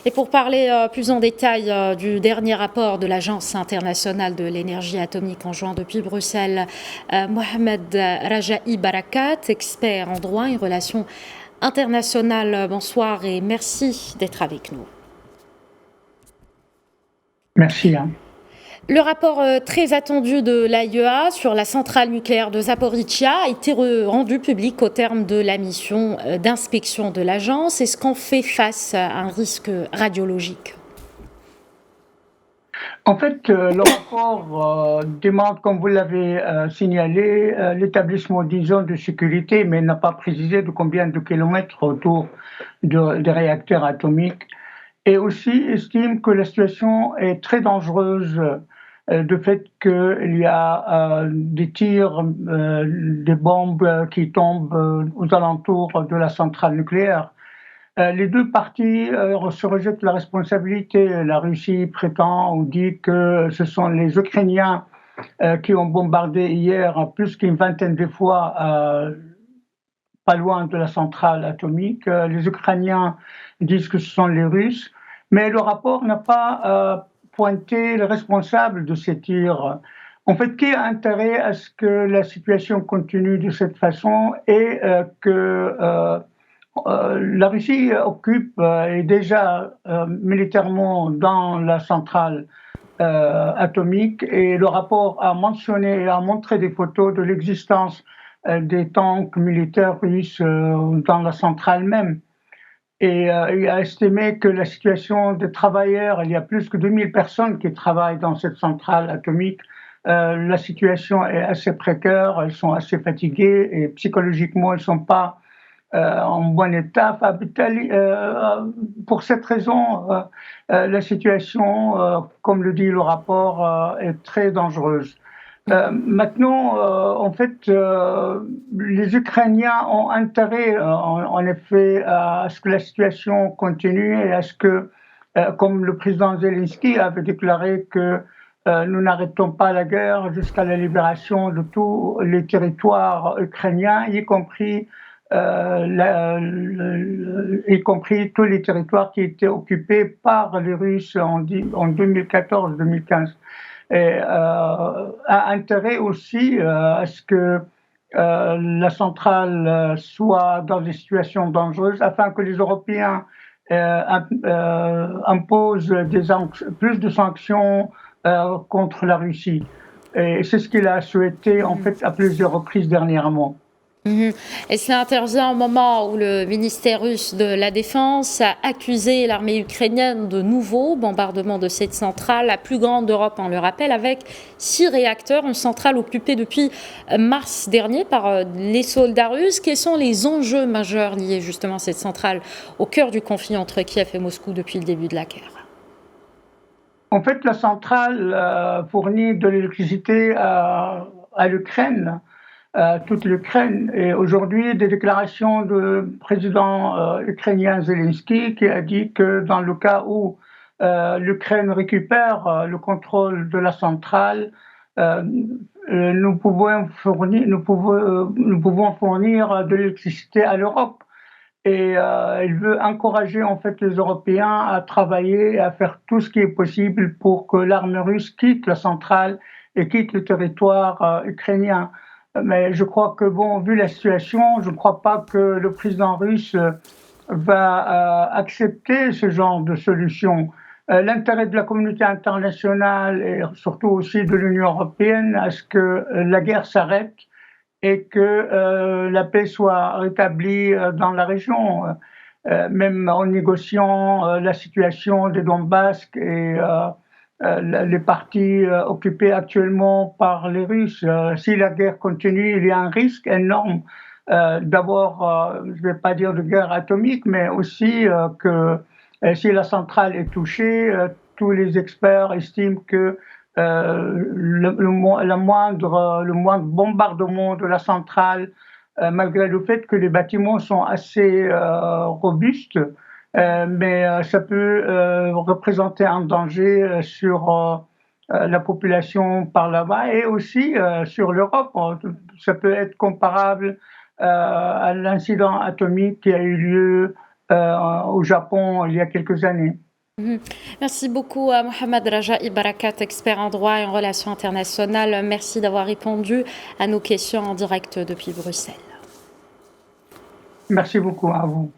Et pour parler plus en détail du dernier rapport de l'Agence internationale de l'énergie atomique en juin depuis Bruxelles, Mohamed Rajaï Barakat, expert en droit et relations internationales, bonsoir et merci d'être avec nous. Merci. Le rapport très attendu de l'AIEA sur la centrale nucléaire de Zaporizhzhia a été rendu public au terme de la mission d'inspection de l'agence. Est-ce qu'on fait face à un risque radiologique ? En fait, le rapport demande, comme vous l'avez signalé, l'établissement d'une zone de sécurité, mais n'a pas précisé de combien de kilomètres autour des réacteurs atomiques. Et aussi estime que la situation est très dangereuse du fait qu'il y a des tirs, des bombes qui tombent aux alentours de la centrale nucléaire. Les deux parties se rejettent la responsabilité. La Russie prétend ou dit que ce sont les Ukrainiens qui ont bombardé hier plus qu'une vingtaine de fois pas loin de la centrale atomique. Les Ukrainiens disent que ce sont les Russes, mais le rapport n'a pas pointé les responsables de ces tirs. En fait, qui a intérêt à ce que la situation continue de cette façon et que la Russie occupe est déjà militairement dans la centrale atomique et le rapport a mentionné et a montré des photos de l'existence des tanks militaires russes dans la centrale même. Et il a estimé que la situation des travailleurs, il y a plus que 2000 personnes qui travaillent dans cette centrale atomique, la situation est assez précaire, elles sont assez fatiguées et psychologiquement elles ne sont pas en bon état. Pour cette raison, la situation, comme le dit le rapport, est très dangereuse. Maintenant, en fait, les Ukrainiens ont intérêt, en effet, à ce que la situation continue et à ce que, comme le président Zelensky avait déclaré que nous n'arrêtons pas la guerre jusqu'à la libération de tous les territoires ukrainiens, y compris tous les territoires qui étaient occupés par les Russes en 2014-2015. Et a intérêt aussi à ce que la centrale soit dans des situations dangereuses afin que les Européens imposent plus de sanctions contre la Russie. Et c'est ce qu'il a souhaité en fait à plusieurs reprises dernièrement. Et cela intervient au moment où le ministère russe de la Défense a accusé l'armée ukrainienne de nouveaux bombardements de cette centrale, la plus grande d'Europe, on le rappelle, avec 6 réacteurs, une centrale occupée depuis mars dernier par les soldats russes. Quels sont les enjeux majeurs liés justement à cette centrale au cœur du conflit entre Kiev et Moscou depuis le début de la guerre ? En fait, la centrale fournit de l'électricité à l'Ukraine, toute l'Ukraine. Et aujourd'hui, des déclarations du président ukrainien Zelensky qui a dit que dans le cas où l'Ukraine récupère le contrôle de la centrale, nous pouvons fournir de l'électricité à l'Europe. Et il veut encourager en fait les Européens à travailler et à faire tout ce qui est possible pour que l'armée russe quitte la centrale et quitte le territoire ukrainien. Mais je crois que, bon, vu la situation, je ne crois pas que le président russe va accepter ce genre de solution. L'intérêt de la communauté internationale et surtout aussi de l'Union européenne à ce que la guerre s'arrête et que la paix soit rétablie dans la région, même en négociant la situation des Donbass et les parties occupées actuellement par les Russes. Si la guerre continue, il y a un risque énorme. D'abord, je ne vais pas dire de guerre atomique, mais aussi que si la centrale est touchée, tous les experts estiment que le moindre bombardement de la centrale, malgré le fait que les bâtiments sont assez robustes, mais ça peut représenter un danger sur la population par là-bas et aussi sur l'Europe. Ça peut être comparable à l'incident atomique qui a eu lieu au Japon il y a quelques années. Merci beaucoup à Mohamed Rajaï Barakat, expert en droit et en relations internationales. Merci d'avoir répondu à nos questions en direct depuis Bruxelles. Merci beaucoup à vous.